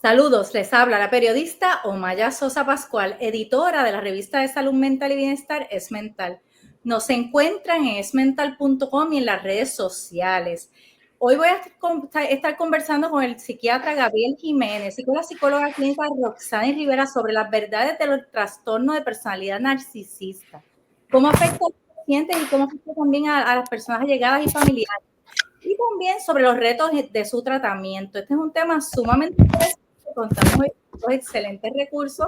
Saludos, les habla la periodista Omaya Sosa Pascual, editora de la revista de Salud Mental y Bienestar Es Mental. Nos encuentran en esmental.com y en las redes sociales. Hoy voy a estar conversando con el psiquiatra Gabriel Jiménez y con la psicóloga clínica Roxana Rivera sobre las verdades del trastorno de personalidad narcisista. Cómo afecta a los pacientes y cómo afecta también a las personas allegadas y familiares. Y también sobre los retos de su tratamiento. Este es un tema sumamente interesante. Contamos hoy con dos excelentes recursos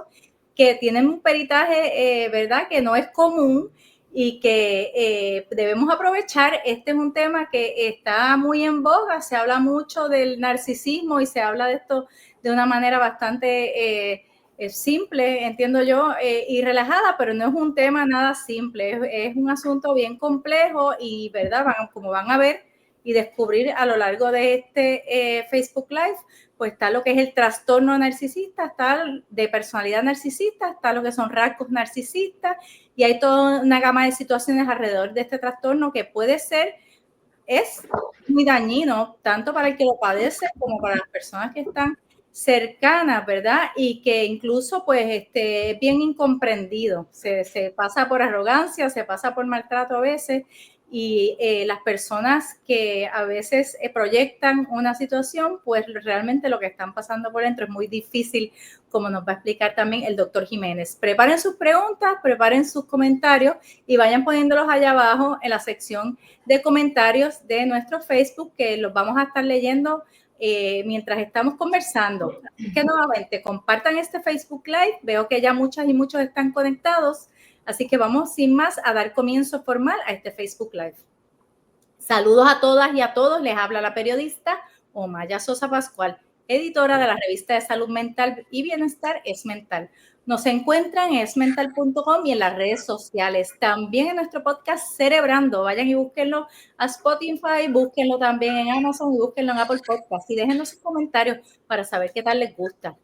que tienen un peritaje, ¿verdad?, que no es común y que debemos aprovechar. Este es un tema que está muy en boga, se habla mucho del narcisismo y se habla de esto de una manera bastante simple, entiendo yo, y relajada, pero no es un tema nada simple, es un asunto bien complejo y, ¿verdad?, como van a ver y descubrir a lo largo de este Facebook Live, pues está lo que es el trastorno narcisista, está de personalidad narcisista, está lo que son rasgos narcisistas y hay toda una gama de situaciones alrededor de este trastorno que puede ser, es muy dañino, tanto para el que lo padece como para las personas que están cercanas, ¿verdad? Y que incluso pues es bien incomprendido, se pasa por arrogancia, se pasa por maltrato a veces y las personas que a veces proyectan una situación, pues realmente lo que están pasando por dentro es muy difícil, como nos va a explicar también el doctor Jiménez. Preparen sus preguntas, preparen sus comentarios y vayan poniéndolos allá abajo en la sección de comentarios de nuestro Facebook, que los vamos a estar leyendo mientras estamos conversando. Así que nuevamente compartan este Facebook Live. Veo que ya muchas y muchos están conectados. Así que vamos sin más a dar comienzo formal a este Facebook Live. Saludos a todas y a todos. Les habla la periodista Omaya Sosa Pascual, editora de la revista de Salud Mental y Bienestar Es Mental. Nos encuentran en esmental.com y en las redes sociales. También en nuestro podcast Cerebrando. Vayan y búsquenlo a Spotify, búsquenlo también en Amazon y búsquenlo en Apple Podcast. Y déjenos sus comentarios para saber qué tal les gusta.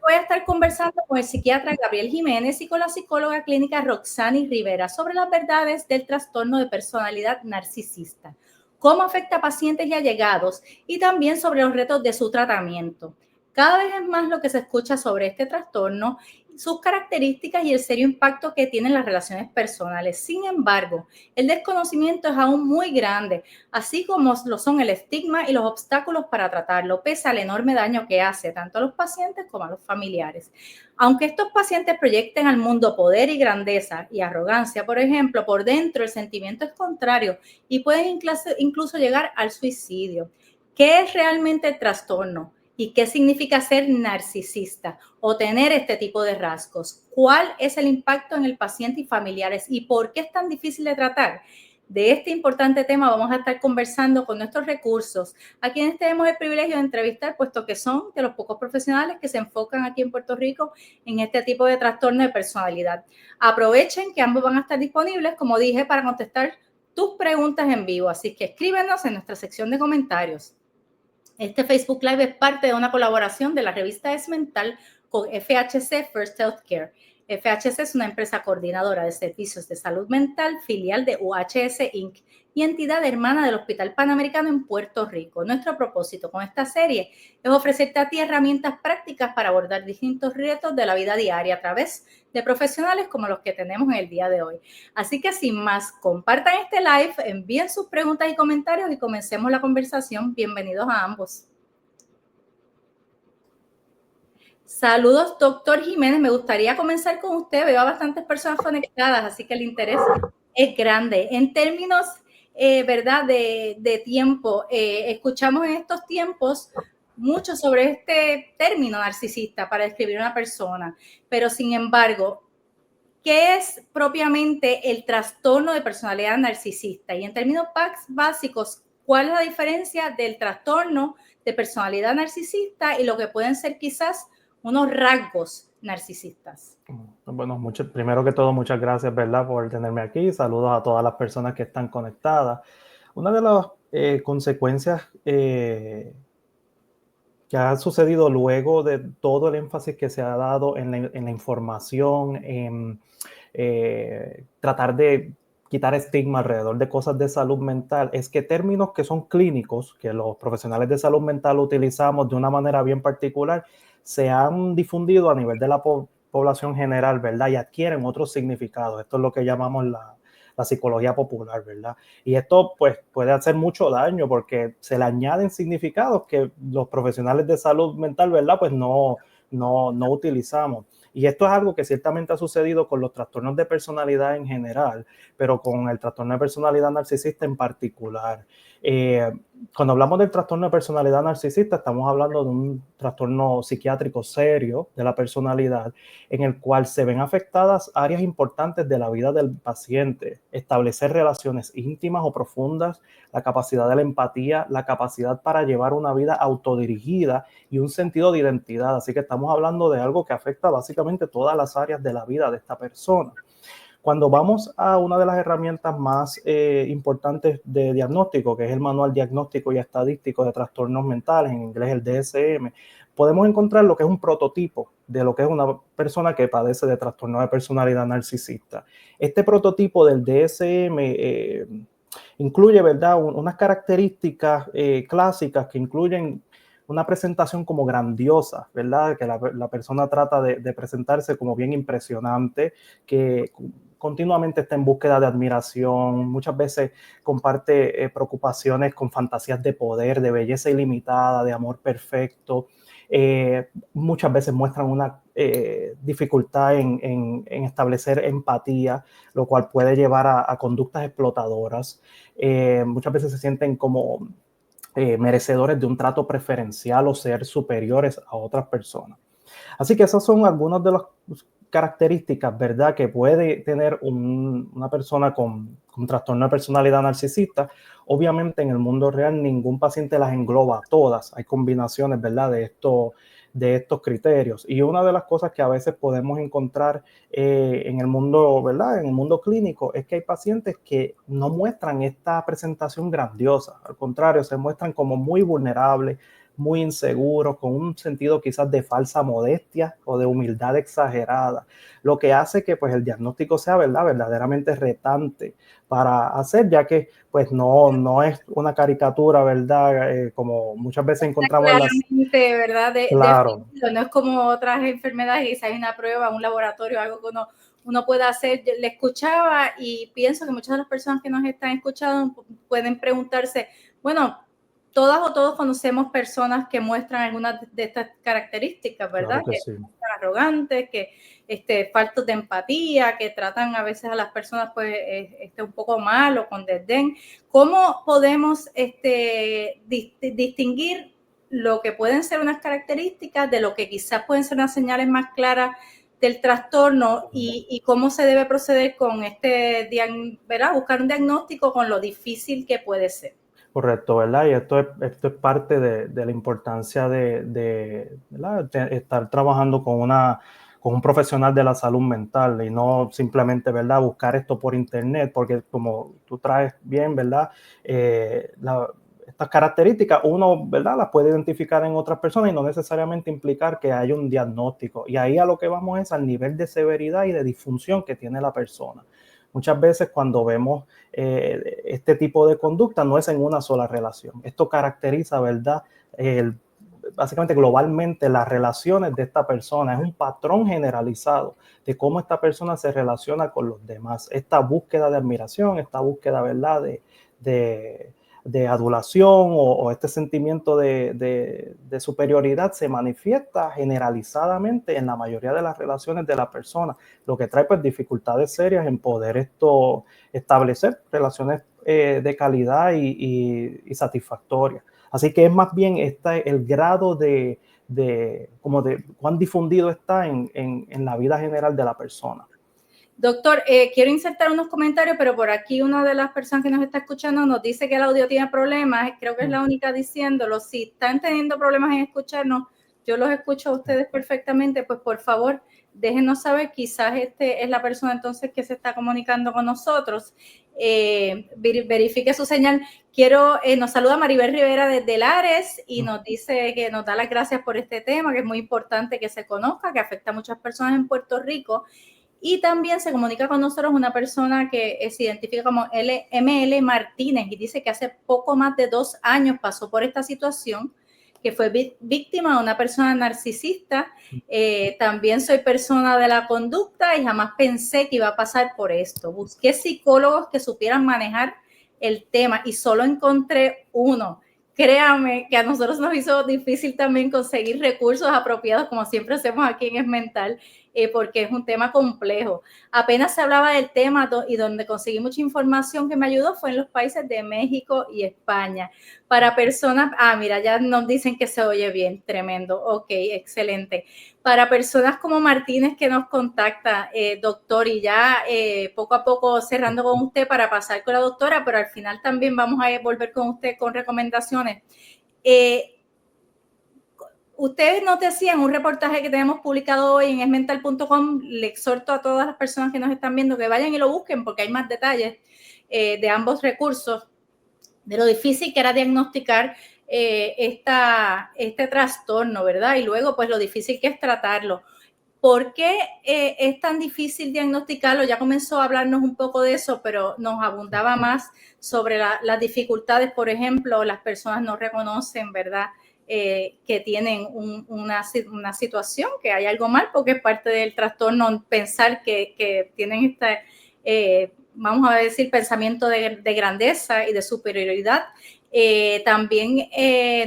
Voy a estar conversando con el psiquiatra Gabriel Jiménez y con la psicóloga clínica Roxana Rivera sobre las verdades del trastorno de personalidad narcisista, cómo afecta a pacientes y allegados y también sobre los retos de su tratamiento. Cada vez es más lo que se escucha sobre este trastorno, sus características y el serio impacto que tienen las relaciones personales. Sin embargo, el desconocimiento es aún muy grande, así como lo son el estigma y los obstáculos para tratarlo, pese al enorme daño que hace tanto a los pacientes como a los familiares. Aunque estos pacientes proyecten al mundo poder y grandeza y arrogancia, por ejemplo, por dentro el sentimiento es contrario y pueden incluso llegar al suicidio. ¿Qué es realmente el trastorno? ¿Y qué significa ser narcisista o tener este tipo de rasgos? ¿Cuál es el impacto en el paciente y familiares? ¿Y por qué es tan difícil de tratar? De este importante tema vamos a estar conversando con nuestros recursos, a quienes tenemos el privilegio de entrevistar, puesto que son de los pocos profesionales que se enfocan aquí en Puerto Rico en este tipo de trastorno de personalidad. Aprovechen que ambos van a estar disponibles, como dije, para contestar tus preguntas en vivo, así que escríbenos en nuestra sección de comentarios. Este Facebook Live es parte de una colaboración de la revista Es Mental con FHC First Healthcare. FHC es una empresa coordinadora de servicios de salud mental, filial de UHS Inc. y entidad hermana del Hospital Panamericano en Puerto Rico. Nuestro propósito con esta serie es ofrecerte a ti herramientas prácticas para abordar distintos retos de la vida diaria a través de profesionales como los que tenemos en el día de hoy. Así que sin más, compartan este live, envíen sus preguntas y comentarios y comencemos la conversación. Bienvenidos a ambos. Saludos, doctor Jiménez. Me gustaría comenzar con usted. Veo a bastantes personas conectadas, así que el interés es grande. En términos, ¿verdad?, de tiempo, escuchamos en estos tiempos mucho sobre este término narcisista para describir a una persona, pero sin embargo, ¿qué es propiamente el trastorno de personalidad narcisista? Y en términos básicos, ¿cuál es la diferencia del trastorno de personalidad narcisista y lo que pueden ser quizás unos rasgos narcisistas? Bueno, primero que todo, muchas gracias, ¿verdad?, por tenerme aquí. Saludos a todas las personas que están conectadas. Una de las consecuencias que ha sucedido luego de todo el énfasis que se ha dado en la información, en tratar de quitar estigma alrededor de cosas de salud mental es que términos que son clínicos, que los profesionales de salud mental utilizamos de una manera bien particular, se han difundido a nivel de la población general, ¿verdad? Y adquieren otros significados. Esto es lo que llamamos la psicología popular, ¿verdad? Y esto pues puede hacer mucho daño porque se le añaden significados que los profesionales de salud mental, ¿verdad? Pues no utilizamos. Y esto es algo que ciertamente ha sucedido con los trastornos de personalidad en general, pero con el trastorno de personalidad narcisista en particular. Cuando hablamos del trastorno de personalidad narcisista, estamos hablando de un trastorno psiquiátrico serio de la personalidad en el cual se ven afectadas áreas importantes de la vida del paciente, establecer relaciones íntimas o profundas, la capacidad de la empatía, la capacidad para llevar una vida autodirigida y un sentido de identidad. Así que estamos hablando de algo que afecta básicamente todas las áreas de la vida de esta persona. Cuando vamos a una de las herramientas más importantes de diagnóstico, que es el Manual Diagnóstico y Estadístico de Trastornos Mentales, en inglés el DSM, podemos encontrar lo que es un prototipo de lo que es una persona que padece de trastorno de personalidad narcisista. Este prototipo del DSM incluye, ¿verdad?, unas características clásicas que incluyen una presentación como grandiosa, ¿verdad? Que la persona trata de presentarse como bien impresionante, que continuamente está en búsqueda de admiración, muchas veces comparte preocupaciones con fantasías de poder, de belleza ilimitada, de amor perfecto. Muchas veces muestran una dificultad en establecer empatía, lo cual puede llevar a conductas explotadoras. Muchas veces se sienten como merecedores de un trato preferencial o ser superiores a otras personas. Así que esas son algunas de las características, ¿verdad?, que puede tener una persona con trastorno de personalidad narcisista. Obviamente en el mundo real ningún paciente las engloba todas, hay combinaciones, ¿verdad?, de estos criterios. Y una de las cosas que a veces podemos encontrar en el mundo, ¿verdad?, en el mundo clínico, es que hay pacientes que no muestran esta presentación grandiosa, al contrario, se muestran como muy vulnerables, muy inseguros, con un sentido quizás de falsa modestia o de humildad exagerada, lo que hace que pues el diagnóstico sea, ¿verdad?, verdaderamente retante para hacer, ya que pues no es una caricatura, ¿verdad?, como muchas veces encontramos en las... Claramente, ¿verdad? Claro. Definido, no es como otras enfermedades, y hay una prueba, un laboratorio, algo que uno puede hacer. Le escuchaba y pienso que muchas de las personas que nos están escuchando pueden preguntarse, bueno, todas o todos conocemos personas que muestran algunas de estas características, ¿verdad? Claro que sí. Que son arrogantes, que faltos de empatía, que tratan a veces a las personas pues un poco mal o con desdén. ¿Cómo podemos distinguir lo que pueden ser unas características de lo que quizás pueden ser unas señales más claras del trastorno y cómo se debe proceder con ¿verdad? Buscar un diagnóstico con lo difícil que puede ser? Correcto, ¿verdad? Y esto es parte de la importancia ¿verdad?, de estar trabajando con un profesional de la salud mental y no simplemente, ¿verdad?, buscar esto por internet, porque como tú traes bien, ¿verdad?, estas características uno, ¿verdad?, las puede identificar en otras personas y no necesariamente implicar que haya un diagnóstico. Y ahí a lo que vamos es al nivel de severidad y de disfunción que tiene la persona. Muchas veces cuando vemos este tipo de conducta no es en una sola relación. Esto caracteriza, ¿verdad?, básicamente globalmente las relaciones de esta persona. Es un patrón generalizado de cómo esta persona se relaciona con los demás. Esta búsqueda de admiración, esta búsqueda, ¿verdad?, de adulación o este sentimiento de superioridad se manifiesta generalizadamente en la mayoría de las relaciones de la persona, lo que trae pues dificultades serias en poder establecer relaciones de calidad y satisfactorias. Así que es más bien el grado de cuán difundido está en la vida general de la persona. Doctor, quiero insertar unos comentarios, pero por aquí una de las personas que nos está escuchando nos dice que el audio tiene problemas. Creo que es la única diciéndolo. Si están teniendo problemas en escucharnos, yo los escucho a ustedes perfectamente, pues por favor, déjenos saber. Quizás es la persona entonces que se está comunicando con nosotros. Verifique su señal. Nos saluda Maribel Rivera desde Lares y nos dice que nos da las gracias por este tema, que es muy importante que se conozca, que afecta a muchas personas en Puerto Rico. Y también se comunica con nosotros una persona que se identifica como ML Martínez y dice que hace poco más de 2 años pasó por esta situación, que fue víctima de una persona narcisista. También soy persona de la conducta y jamás pensé que iba a pasar por esto. Busqué psicólogos que supieran manejar el tema y solo encontré uno. Créame que a nosotros nos hizo difícil también conseguir recursos apropiados, como siempre hacemos aquí en Es Mental, porque es un tema complejo. Apenas se hablaba del tema y donde conseguí mucha información que me ayudó fue en los países de México y España. Para personas, mira, ya nos dicen que se oye bien, tremendo, ok, excelente. Para personas como Martínez que nos contacta, doctor, y ya poco a poco cerrando con usted para pasar con la doctora, pero al final también vamos a volver con usted con recomendaciones. Ustedes nos decían un reportaje que tenemos publicado hoy en esmental.com, le exhorto a todas las personas que nos están viendo que vayan y lo busquen porque hay más detalles de ambos recursos, de lo difícil que era diagnosticar este trastorno, ¿verdad? Y luego, pues, lo difícil que es tratarlo. ¿Por qué es tan difícil diagnosticarlo? Ya comenzó a hablarnos un poco de eso, pero nos abundaba más sobre las dificultades. Por ejemplo, las personas no reconocen, ¿verdad?, que tienen una situación, que hay algo mal, porque es parte del trastorno pensar que tienen vamos a decir, pensamiento de grandeza y de superioridad. También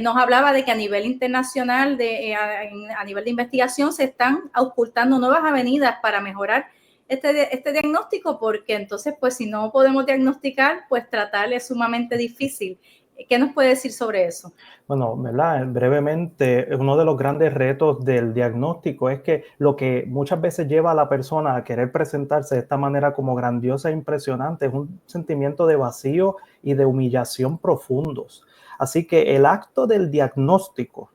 nos hablaba de que a nivel internacional, a nivel de investigación, se están ocultando nuevas avenidas para mejorar este diagnóstico, porque entonces, pues, si no podemos diagnosticar, pues tratar es sumamente difícil. ¿Qué nos puede decir sobre eso? Bueno, ¿verdad? Brevemente, uno de los grandes retos del diagnóstico es que lo que muchas veces lleva a la persona a querer presentarse de esta manera como grandiosa e impresionante es un sentimiento de vacío y de humillación profundos. Así que el acto del diagnóstico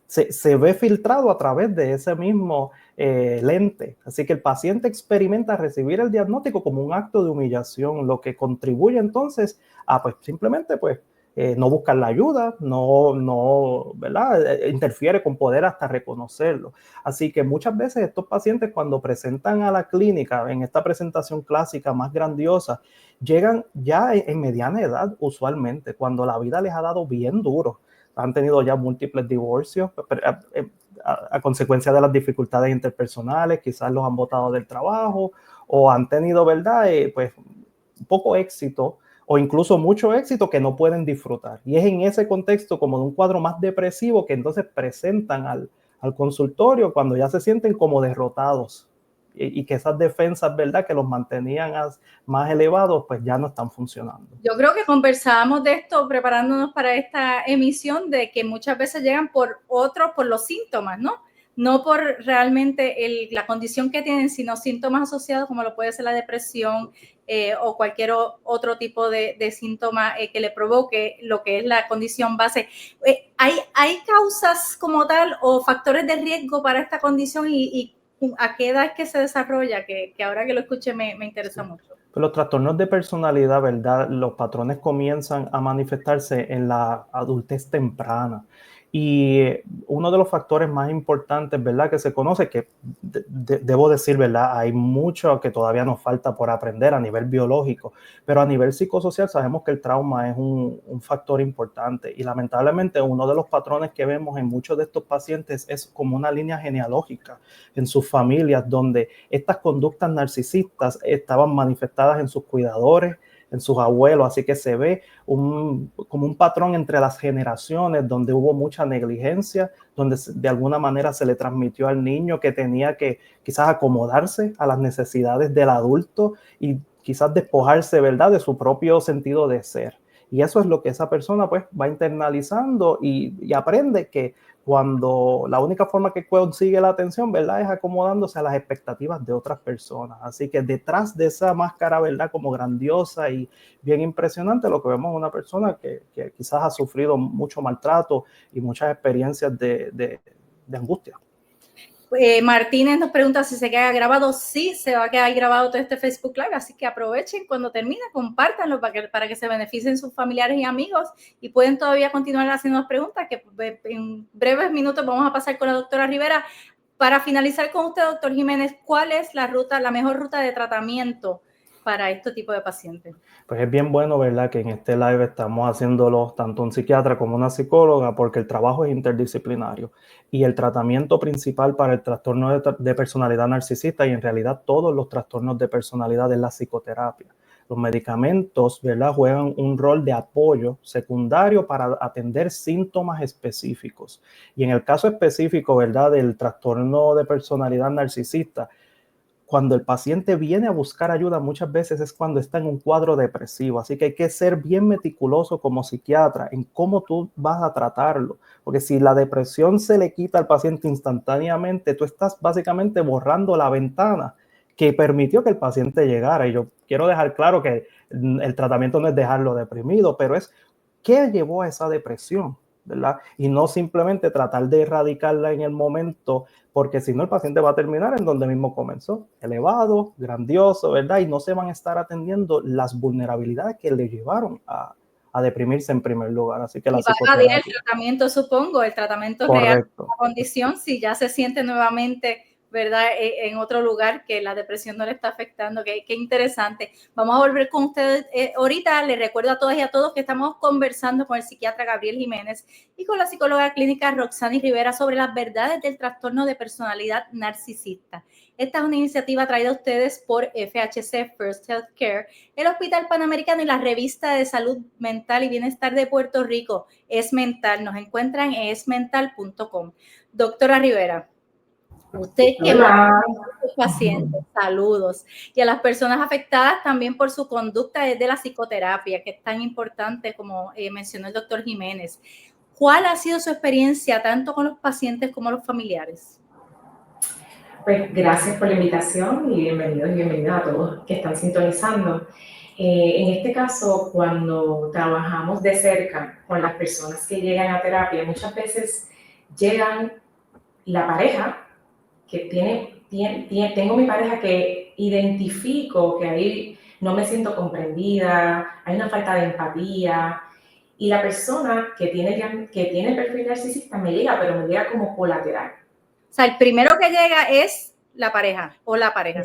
se ve filtrado a través de ese mismo lente. Así que el paciente experimenta recibir el diagnóstico como un acto de humillación, lo que contribuye entonces a pues simplemente pues no buscar la ayuda, ¿verdad? Interfiere con poder hasta reconocerlo. Así que muchas veces estos pacientes cuando presentan a la clínica, en esta presentación clásica más grandiosa, llegan ya en mediana edad usualmente, cuando la vida les ha dado bien duro. Han tenido ya múltiples divorcios a consecuencia de las dificultades interpersonales, quizás los han botado del trabajo o han tenido, ¿verdad? Pues poco éxito o incluso mucho éxito que no pueden disfrutar. Y es en ese contexto como de un cuadro más depresivo que entonces presentan al consultorio cuando ya se sienten como derrotados y que esas defensas, ¿verdad?, que los mantenían más elevados, pues ya no están funcionando. Yo creo que conversábamos de esto preparándonos para esta emisión, de que muchas veces llegan por los síntomas, ¿no? No por realmente la condición que tienen, sino síntomas asociados como lo puede ser la depresión o cualquier otro tipo de síntoma que le provoque lo que es la condición base. ¿Hay causas como tal o factores de riesgo para esta condición y a qué edad es que se desarrolla? Que ahora que lo escuché me interesa mucho. Los trastornos de personalidad, ¿verdad? Los patrones comienzan a manifestarse en la adultez temprana. Y uno de los factores más importantes, ¿verdad?, que se conoce, que debo decir, ¿verdad?, hay mucho que todavía nos falta por aprender a nivel biológico, pero a nivel psicosocial sabemos que el trauma es un factor importante. Y lamentablemente uno de los patrones que vemos en muchos de estos pacientes es como una línea genealógica en sus familias, donde estas conductas narcisistas estaban manifestadas en sus cuidadores, en sus abuelos, así que se ve como un patrón entre las generaciones donde hubo mucha negligencia, donde de alguna manera se le transmitió al niño que tenía que quizás acomodarse a las necesidades del adulto y quizás despojarse, ¿verdad?, de su propio sentido de ser. Y eso es lo que esa persona pues va internalizando y aprende que cuando la única forma que consigue la atención, ¿verdad?, es acomodándose a las expectativas de otras personas. Así que detrás de esa máscara, ¿verdad?, como grandiosa y bien impresionante, lo que vemos es una persona que quizás ha sufrido mucho maltrato y muchas experiencias de angustia. Martínez nos pregunta si se queda grabado. Sí, se va a quedar grabado todo este Facebook Live, así que aprovechen cuando termine, compártanlo para que se beneficien sus familiares y amigos y pueden todavía continuar haciendo preguntas que en breves minutos vamos a pasar con la doctora Rivera Para finalizar con usted, doctor Jiménez, ¿cuál es la mejor ruta de tratamiento para este tipo de pacientes? Pues es bien bueno, ¿verdad?, que en este live estamos haciéndolo tanto un psiquiatra como una psicóloga, porque el trabajo es interdisciplinario y el tratamiento principal para el trastorno de personalidad narcisista y en realidad todos los trastornos de personalidad es la psicoterapia. Los medicamentos, ¿verdad?, juegan un rol de apoyo secundario para atender síntomas específicos. Y en el caso específico, ¿verdad?, del trastorno de personalidad narcisista, cuando el paciente viene a buscar ayuda, muchas veces es cuando está en un cuadro depresivo. Así que hay que ser bien meticuloso como psiquiatra en cómo tú vas a tratarlo. Porque si la depresión se le quita al paciente instantáneamente, tú estás básicamente borrando la ventana que permitió que el paciente llegara. Y yo quiero dejar claro que el tratamiento no es dejarlo deprimido, pero es qué llevó a esa depresión, ¿verdad? Y no simplemente tratar de erradicarla en el momento, porque si no el paciente va a terminar en donde mismo comenzó, elevado, grandioso, ¿verdad? Y no se van a estar atendiendo las vulnerabilidades que le llevaron a deprimirse en primer lugar. Así que la y va a evadir el psicoterapia. tratamiento, supongo, el tratamiento real de Correcto. la condición, si ya se siente nuevamente, ¿verdad?, en otro lugar que la depresión no le está afectando. Qué interesante. Vamos a volver con ustedes ahorita. Les recuerdo a todas y a todos que estamos conversando con el psiquiatra Gabriel Jiménez y con la psicóloga clínica Roxani Rivera sobre las verdades del trastorno de personalidad narcisista. Esta es una iniciativa traída a ustedes por FHC First Healthcare, el Hospital Panamericano y la Revista de Salud Mental y Bienestar de Puerto Rico, Es Mental. Nos encuentran en esmental.com. Doctora Rivera, usted que más a los pacientes, saludos, y a las personas afectadas también por su conducta desde la psicoterapia, que es tan importante como mencionó el doctor Jiménez. ¿Cuál ha sido su experiencia tanto con los pacientes como los familiares? Pues gracias por la invitación y bienvenidos y bienvenidas a todos que están sintonizando. En este caso, cuando trabajamos de cerca con las personas que llegan a terapia, muchas veces llegan la pareja que tengo mi pareja que identifico que ahí no me siento comprendida, hay una falta de empatía, y la persona que tiene perfil narcisista me llega, pero me llega como colateral. O sea, el primero que llega es la pareja o la pareja.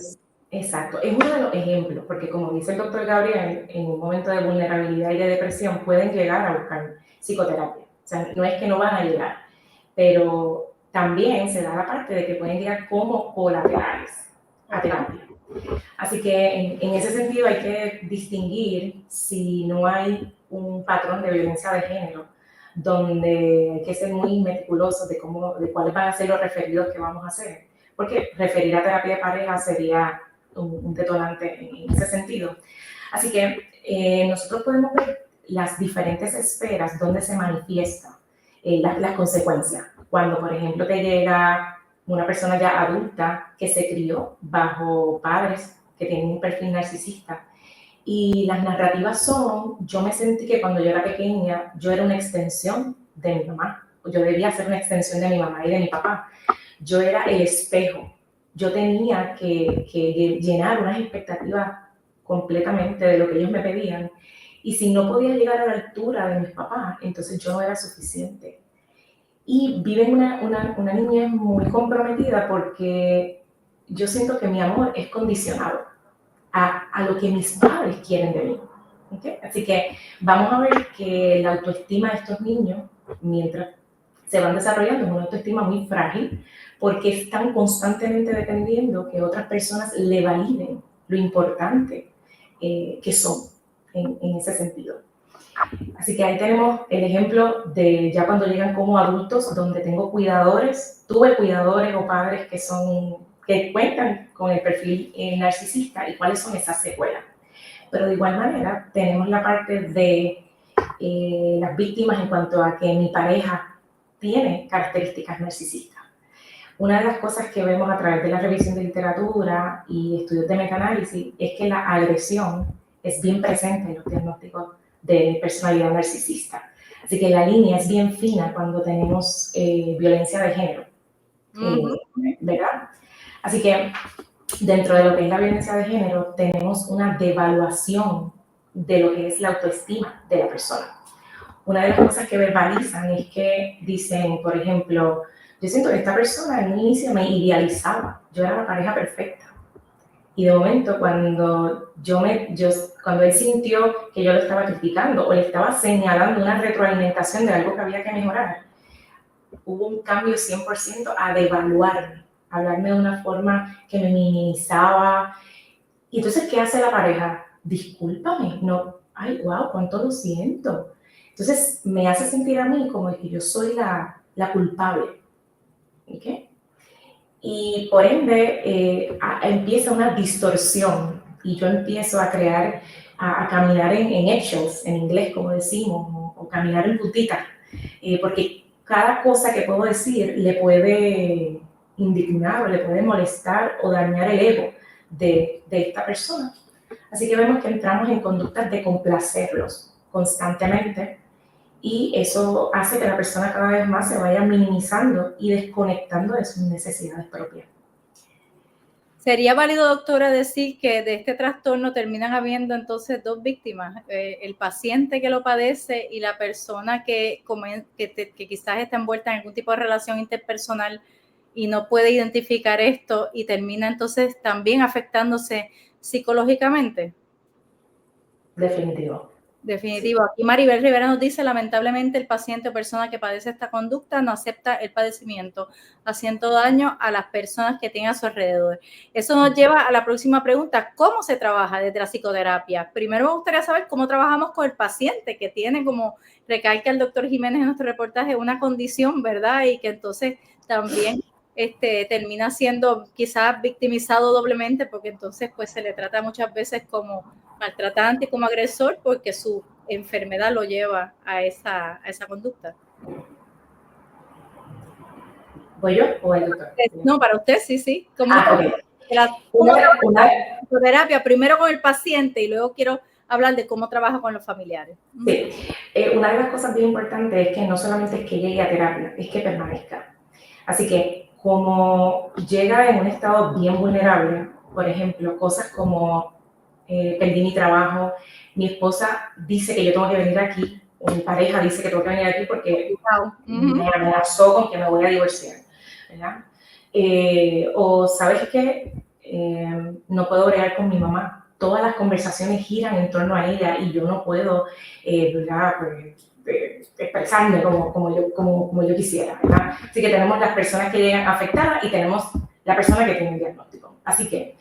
Exacto, es uno de los ejemplos, porque como dice el doctor Gabriel, en un momento de vulnerabilidad y de depresión pueden llegar a buscar psicoterapia. O sea, no es que no van a llegar, pero también se da la parte de que pueden llegar como colaterales a terapia. Así que en ese sentido hay que distinguir si no hay un patrón de violencia de género, donde hay que ser muy meticulosos de cuáles van a ser los referidos que vamos a hacer, porque referir a terapia de pareja sería un detonante en ese sentido. Así que nosotros podemos ver las diferentes esferas donde se manifiesta las consecuencias. Cuando, por ejemplo, te llega una persona ya adulta que se crió bajo padres que tienen un perfil narcisista, y las narrativas son, yo me sentí que cuando yo era pequeña, yo era una extensión de mi mamá, yo debía ser una extensión de mi mamá y de mi papá, yo era el espejo, yo tenía que llenar unas expectativas completamente de lo que ellos me pedían, y si no podía llegar a la altura de mis papás, entonces yo no era suficiente. Y viven una niñez muy comprometida porque yo siento que mi amor es condicionado a lo que mis padres quieren de mí. ¿Okay? Así que vamos a ver que la autoestima de estos niños, mientras se van desarrollando, es una autoestima muy frágil porque están constantemente dependiendo que otras personas le validen lo importante que son en ese sentido. Así que ahí tenemos el ejemplo de ya cuando llegan como adultos, donde tengo cuidadores, tuve cuidadores o padres que cuentan con el perfil narcisista y cuáles son esas secuelas. Pero de igual manera tenemos la parte de las víctimas en cuanto a que mi pareja tiene características narcisistas. Una de las cosas que vemos a través de la revisión de literatura y estudios de metaanálisis es que la agresión es bien presente en los diagnósticos de personalidad narcisista. Así que la línea es bien fina cuando tenemos violencia de género, ¿verdad? Así que dentro de lo que es la violencia de género tenemos una devaluación de lo que es la autoestima de la persona. Una de las cosas que verbalizan es que dicen, por ejemplo, yo siento que esta persona en un inicio me idealizaba, yo era la pareja perfecta. Y de momento, cuando cuando él sintió que yo lo estaba criticando o le estaba señalando una retroalimentación de algo que había que mejorar, hubo un cambio 100% a devaluarme, a hablarme de una forma que me minimizaba. Y entonces, ¿qué hace la pareja? Discúlpame, no, ay, wow, cuánto lo siento. Entonces, me hace sentir a mí como que yo soy la culpable. ¿Ok? Y por ende empieza una distorsión y yo empiezo a crear, a caminar en eggshells, en inglés como decimos, o caminar en putita, porque cada cosa que puedo decir le puede indignar o le puede molestar o dañar el ego de esta persona. Así que vemos que entramos en conductas de complacerlos constantemente y eso hace que la persona cada vez más se vaya minimizando y desconectando de sus necesidades propias. ¿Sería válido, doctora, decir que de este trastorno terminan habiendo entonces dos víctimas? El paciente que lo padece y la persona que quizás está envuelta en algún tipo de relación interpersonal y no puede identificar esto y termina entonces también afectándose psicológicamente. Definitivo. Definitivo. Aquí Maribel Rivera nos dice, lamentablemente el paciente o persona que padece esta conducta no acepta el padecimiento, haciendo daño a las personas que tienen a su alrededor. Eso nos lleva a la próxima pregunta, ¿cómo se trabaja desde la psicoterapia? Primero me gustaría saber cómo trabajamos con el paciente que tiene, como recalca el doctor Jiménez en nuestro reportaje, una condición, ¿verdad? Y que entonces también termina siendo quizás victimizado doblemente porque entonces pues se le trata muchas veces como maltratante, como agresor, porque su enfermedad lo lleva a esa conducta. ¿Voy yo o el doctor? No, para usted sí. ¿Cómo okay. ¿Cómo trabaja la psicoterapia? Primero con el paciente y luego quiero hablar de cómo trabaja con los familiares. Sí, una de las cosas bien importantes es que no solamente es que llegue a terapia, es que permanezca. Así que como llega en un estado bien vulnerable, por ejemplo, cosas como perdí mi trabajo, mi esposa dice que yo tengo que venir aquí, o mi pareja dice que tengo que venir aquí porque me amenazó con que me voy a divorciar, ¿verdad? O sabes que no puedo bregar con mi mamá. Todas las conversaciones giran en torno a ella y yo no puedo, ¿verdad? Pues, expresarme como yo quisiera, ¿verdad? Así que tenemos las personas que llegan afectadas y tenemos la persona que tiene un diagnóstico. Así que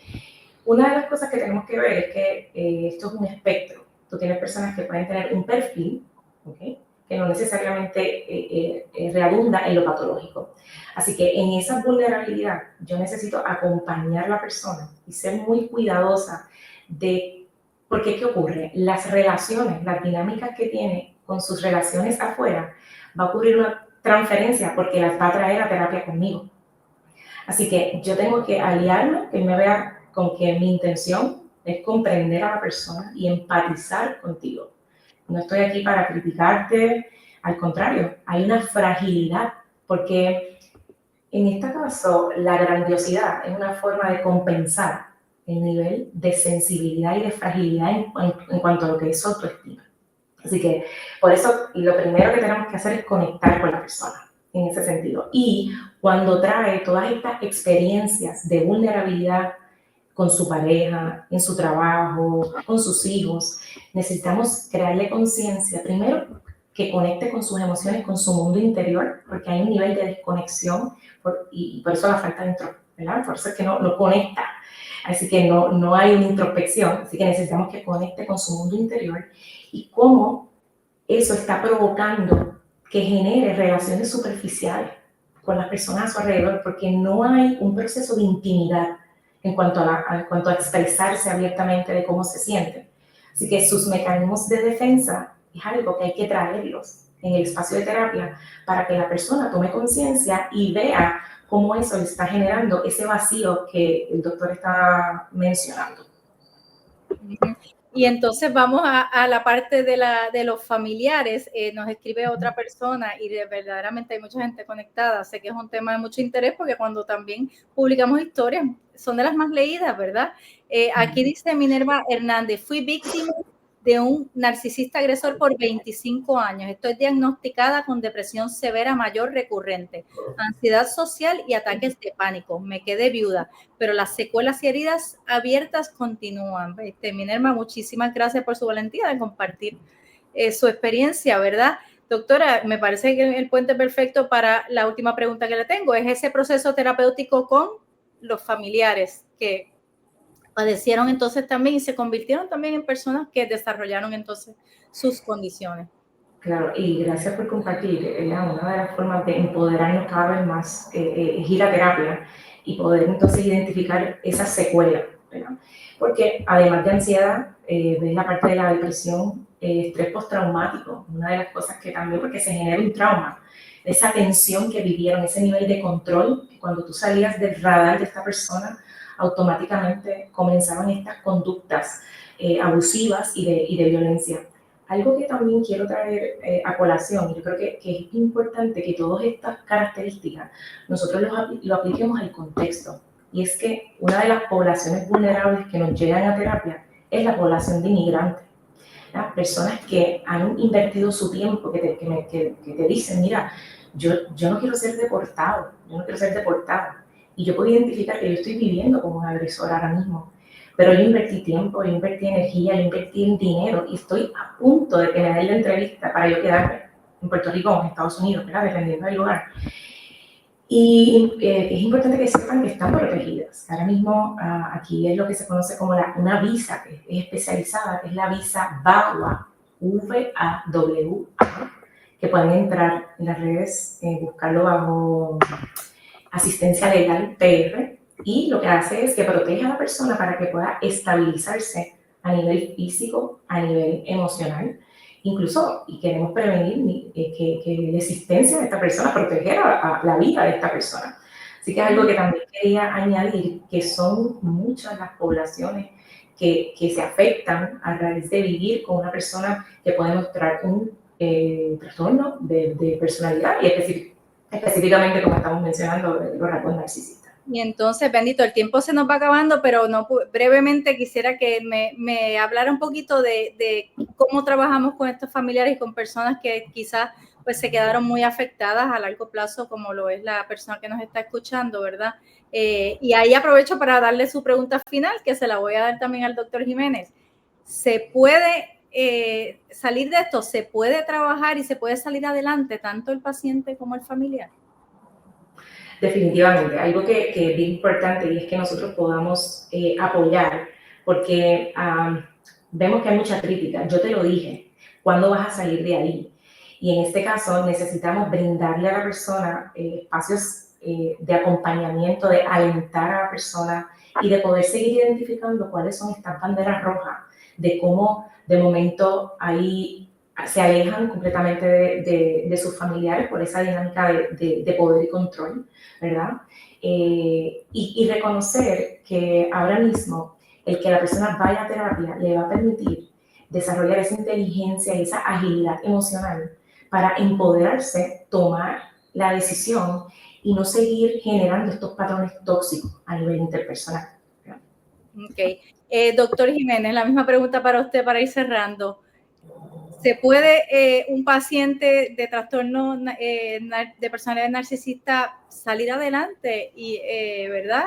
una de las cosas que tenemos que ver es que esto es un espectro. Tú tienes personas que pueden tener un perfil, ¿okay?, que no necesariamente redunda en lo patológico. Así que en esa vulnerabilidad yo necesito acompañar a la persona y ser muy cuidadosa de, porque ¿qué ocurre? Las relaciones, las dinámicas que tiene con sus relaciones afuera, va a ocurrir una transferencia porque las va a traer a terapia conmigo. Así que yo tengo que aliarme, que me vea con que mi intención es comprender a la persona y empatizar contigo. No estoy aquí para criticarte, al contrario, hay una fragilidad, porque en este caso la grandiosidad es una forma de compensar el nivel de sensibilidad y de fragilidad en cuanto a lo que es autoestima. Así que por eso lo primero que tenemos que hacer es conectar con la persona en ese sentido. Y cuando trae todas estas experiencias de vulnerabilidad con su pareja, en su trabajo, con sus hijos, necesitamos crearle conciencia, primero, que conecte con sus emociones, con su mundo interior, porque hay un nivel de desconexión y por eso la falta de ¿verdad? Por eso es que no conecta. Así que no hay una introspección, así que necesitamos que conecte con su mundo interior y cómo eso está provocando que genere relaciones superficiales con las personas a su alrededor, porque no hay un proceso de intimidad en cuanto a expresarse abiertamente de cómo se siente. Así que sus mecanismos de defensa es algo que hay que traerlos en el espacio de terapia para que la persona tome conciencia y vea cómo eso le está generando ese vacío que el doctor está mencionando. Y entonces vamos a la parte de los familiares. Nos escribe otra persona y verdaderamente hay mucha gente conectada. Sé que es un tema de mucho interés porque cuando también publicamos historias son de las más leídas, ¿verdad? Aquí dice Minerva Hernández, fui víctima de un narcisista agresor por 25 años. Estoy diagnosticada con depresión severa mayor recurrente, ansiedad social y ataques de pánico. Me quedé viuda, pero las secuelas y heridas abiertas continúan. Minerva, muchísimas gracias por su valentía de compartir su experiencia, ¿verdad? Doctora, me parece que el puente perfecto para la última pregunta que le tengo es ese proceso terapéutico con los familiares que padecieron entonces también y se convirtieron también en personas que desarrollaron entonces sus condiciones. Claro, y gracias por compartir. Una de las formas de empoderarnos cada vez más es ir a terapia y poder entonces identificar esas secuelas, ¿verdad? Porque además de ansiedad, ves la parte de la depresión, estrés postraumático, una de las cosas que también, porque se genera un trauma, esa tensión que vivieron, ese nivel de control, que cuando tú salías del radar de esta persona, automáticamente comenzaban estas conductas abusivas y de violencia. Algo que también quiero traer a colación, yo creo que es importante que todas estas características nosotros lo apliquemos al contexto. Y es que una de las poblaciones vulnerables que nos llegan a terapia es la población de inmigrantes. Las personas que han invertido su tiempo, que te dicen, mira, yo no quiero ser deportado, yo no quiero ser deportada. Y yo puedo identificar que yo estoy viviendo como un agresor ahora mismo. Pero yo invertí tiempo, yo invertí energía, yo invertí en dinero y estoy a punto de que me den la entrevista para yo quedarme en Puerto Rico o en Estados Unidos, ¿verdad? Dependiendo del lugar. Y es importante que sepan que están protegidas. Ahora mismo aquí es lo que se conoce como una visa que es especializada, que es la visa VAWA, V-A-W-A, que pueden entrar en las redes, buscarlo bajo asistencia legal PR, y lo que hace es que protege a la persona para que pueda estabilizarse a nivel físico, a nivel emocional, incluso, y queremos prevenir que la existencia de esta persona, proteger a la vida de esta persona. Así que es algo que también quería añadir, que son muchas las poblaciones que se afectan a raíz de vivir con una persona que puede mostrar un trastorno de personalidad y específicamente, como estamos mencionando, los rasgos narcisistas. Y entonces, bendito, el tiempo se nos va acabando, pero no, brevemente quisiera que me hablara un poquito de cómo trabajamos con estos familiares y con personas que quizás pues se quedaron muy afectadas a largo plazo, como lo es la persona que nos está escuchando, ¿verdad? Y ahí aprovecho para darle su pregunta final, que se la voy a dar también al doctor Jiménez. ¿Se puede salir de esto? ¿Se puede trabajar y se puede salir adelante tanto el paciente como el familiar? Definitivamente, algo que es bien importante y es que nosotros podamos apoyar, porque vemos que hay mucha crítica. Yo te lo dije, ¿cuándo vas a salir de ahí? Y en este caso necesitamos brindarle a la persona espacios de acompañamiento, de alentar a la persona y de poder seguir identificando cuáles son estas banderas rojas, de cómo de momento ahí se alejan completamente de sus familiares por esa dinámica de poder y control, ¿verdad? Y reconocer que ahora mismo el que la persona vaya a terapia le va a permitir desarrollar esa inteligencia y esa agilidad emocional para empoderarse, tomar la decisión y no seguir generando estos patrones tóxicos a nivel interpersonal. Ok. Doctor Jiménez, la misma pregunta para usted para ir cerrando. ¿Se puede un paciente de trastorno de personalidad narcisista salir adelante y, ¿verdad?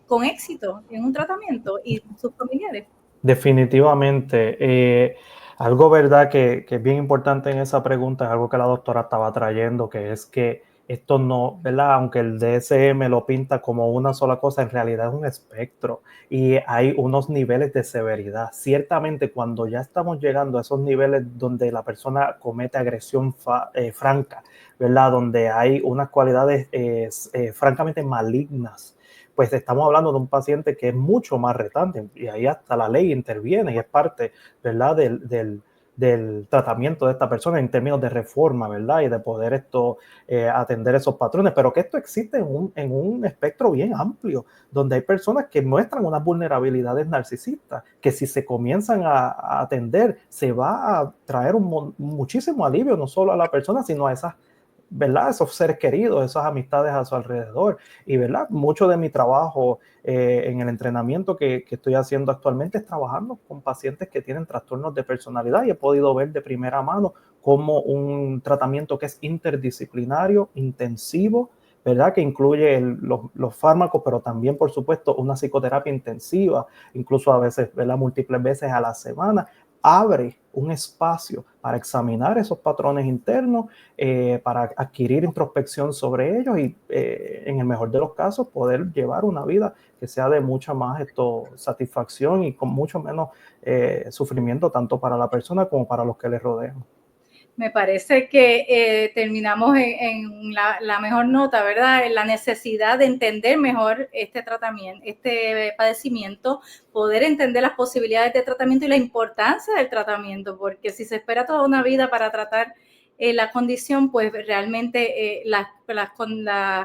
Con éxito en un tratamiento y sus familiares? Definitivamente. Algo, ¿verdad?, que es bien importante en esa pregunta, es algo que la doctora estaba trayendo, que es que esto no, ¿verdad? Aunque el DSM lo pinta como una sola cosa, en realidad es un espectro y hay unos niveles de severidad. Ciertamente, cuando ya estamos llegando a esos niveles donde la persona comete agresión franca, ¿verdad?, donde hay unas cualidades francamente malignas, pues estamos hablando de un paciente que es mucho más retante y ahí hasta la ley interviene y es parte, ¿verdad?, del tratamiento de esta persona en términos de reforma, ¿verdad? Y de poder atender esos patrones, pero que esto existe en un espectro bien amplio, donde hay personas que muestran unas vulnerabilidades narcisistas, que si se comienzan a atender, se va a traer muchísimo alivio, no solo a la persona, sino a esas ¿verdad? Esos seres queridos, esas amistades a su alrededor. Y, ¿verdad? Mucho de mi trabajo en el entrenamiento que estoy haciendo actualmente es trabajando con pacientes que tienen trastornos de personalidad, y he podido ver de primera mano cómo un tratamiento que es interdisciplinario, intensivo, ¿verdad? Que incluye los fármacos, pero también, por supuesto, una psicoterapia intensiva, incluso a veces, ¿verdad? Múltiples veces a la semana, abre un espacio para examinar esos patrones internos, para adquirir introspección sobre ellos y, en el mejor de los casos, poder llevar una vida que sea de mucha más satisfacción y con mucho menos sufrimiento, tanto para la persona como para los que le rodean. Me parece que terminamos en la mejor nota, ¿verdad? En la necesidad de entender mejor este tratamiento, este padecimiento, poder entender las posibilidades de tratamiento y la importancia del tratamiento, porque si se espera toda una vida para tratar la condición, pues realmente las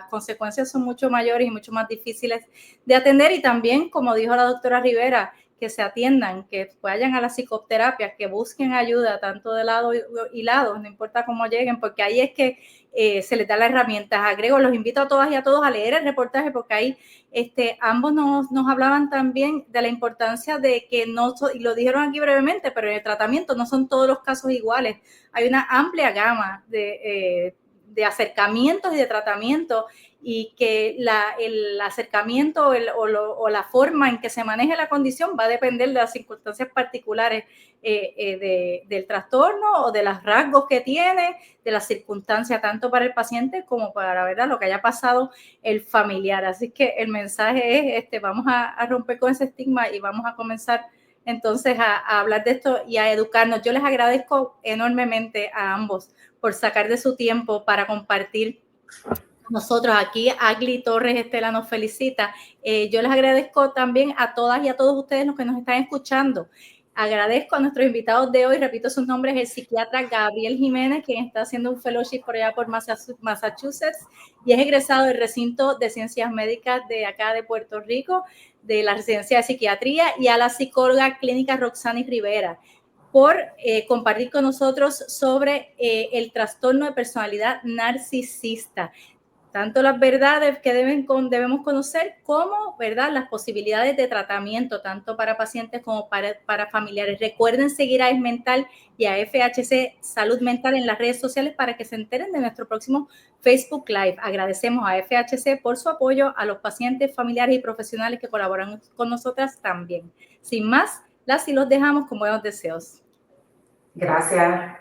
consecuencias son mucho mayores y mucho más difíciles de atender. Y también, como dijo la doctora Rivera, que se atiendan, que vayan a la psicoterapia, que busquen ayuda tanto de lado y lado, no importa cómo lleguen, porque ahí es que se les da las herramientas. Agrego, los invito a todas y a todos a leer el reportaje, porque ahí ambos nos hablaban también de la importancia de que no, y lo dijeron aquí brevemente, pero en el tratamiento no son todos los casos iguales. Hay una amplia gama de acercamientos y de tratamientos, y que el acercamiento o la forma en que se maneje la condición va a depender de las circunstancias particulares del trastorno o de los rasgos que tiene, de las circunstancias tanto para el paciente como para, ¿verdad?, lo que haya pasado el familiar. Así que el mensaje es, vamos a romper con ese estigma y vamos a comenzar entonces a hablar de esto y a educarnos. Yo les agradezco enormemente a ambos por sacar de su tiempo para compartir. Nosotros aquí, Agli Torres Estela nos felicita. Yo les agradezco también a todas y a todos ustedes los que nos están escuchando. Agradezco a nuestros invitados de hoy, repito sus nombres, el psiquiatra Gabriel Jiménez, quien está haciendo un fellowship por allá por Massachusetts y es egresado del recinto de ciencias médicas de acá de Puerto Rico, de la residencia de psiquiatría, y a la psicóloga clínica Roxani Rivera, por compartir con nosotros sobre el trastorno de personalidad narcisista. Tanto las verdades que debemos conocer como, ¿verdad?, las posibilidades de tratamiento, tanto para pacientes como para familiares. Recuerden seguir a ESMental y a FHC Salud Mental en las redes sociales para que se enteren de nuestro próximo Facebook Live. Agradecemos a FHC por su apoyo, a los pacientes, familiares y profesionales que colaboran con nosotras también. Sin más, las y los dejamos con buenos deseos. Gracias.